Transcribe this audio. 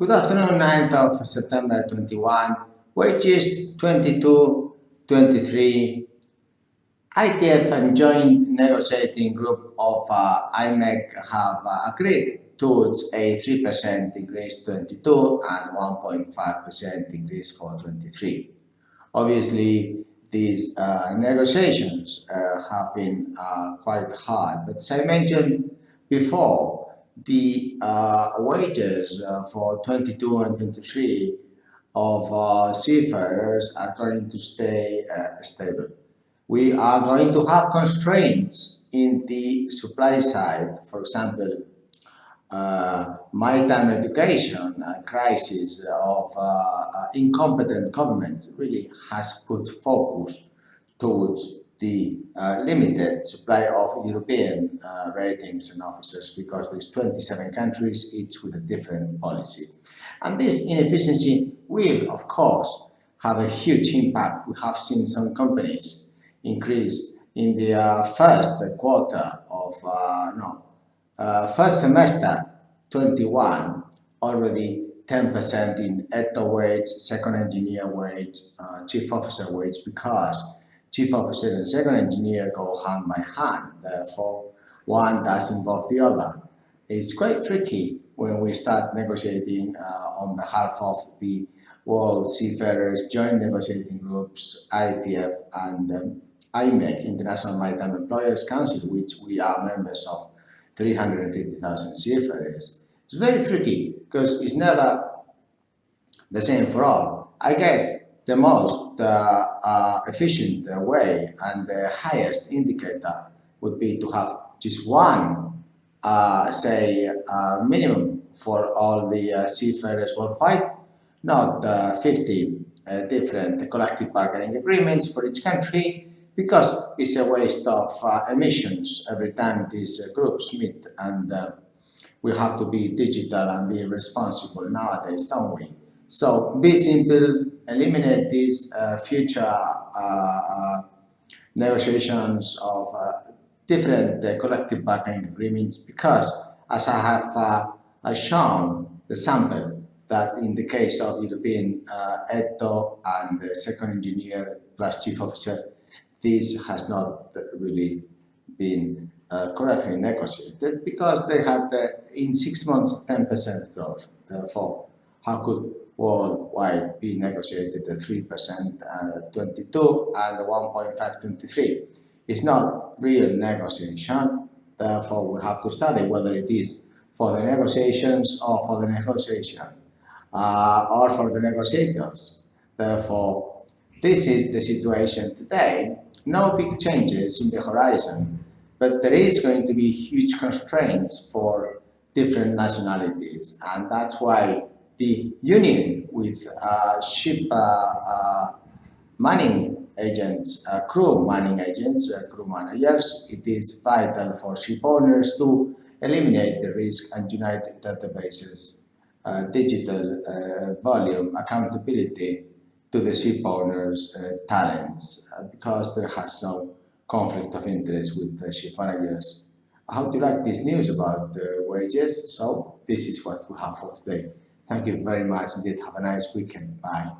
Good afternoon, 9th of September 21, wages 22-23. ITF and joint negotiating group of IMEC have agreed towards a 3% increase 22 and 1.5% increase for 23. Obviously, these negotiations have been quite hard, but as I mentioned before, the wages for 22 and 23 of seafarers are going to stay stable. We are going to have constraints in the supply side. For example, maritime education crisis of incompetent governments really has put focus towards the limited supply of European ratings and officers, because there's 27 countries, each with a different policy. And this inefficiency will, of course, have a huge impact. We have seen some companies increase in the first quarter of, first semester 21, already 10% in ETO wage, second engineer wage, chief officer wage, because chief officer and second engineer go hand by hand. Therefore, one does involve the other. It's quite tricky when we start negotiating on behalf of the World Seafarers Joint Negotiating Groups, ITF and IMEC, International Maritime Employers Council, which we are members of 350,000 seafarers. It's very tricky because it's never the same for all. I guess the most efficient way and the highest indicator would be to have just one, minimum for all the seafarers worldwide, not 50 different collective bargaining agreements for each country, because it's a waste of emissions every time these groups meet, and we have to be digital and be responsible nowadays, don't we? So be simple, eliminate these future negotiations of different collective bargaining agreements, because as I have shown the sample, that in the case of European ETO and the second engineer plus chief officer, this has not really been correctly negotiated, because they had in 6 months 10% growth. Therefore, how could worldwide be negotiated at 3% 22 and 1.5 23? It's not real negotiation. Therefore, we have to study whether it is for the negotiations or for the negotiation or for the negotiators. Therefore, this is the situation today. No big changes in the horizon, but there is going to be huge constraints for different nationalities, and that's why the union with ship manning agents, crew manning agents, crew managers, it is vital for ship owners to eliminate the risk and unite databases, digital volume, accountability to the ship owners' talents, because there has no conflict of interest with the ship managers. I hope you like this news about the wages. So this is what we have for today. Thank you very much indeed. Have a nice weekend. Bye.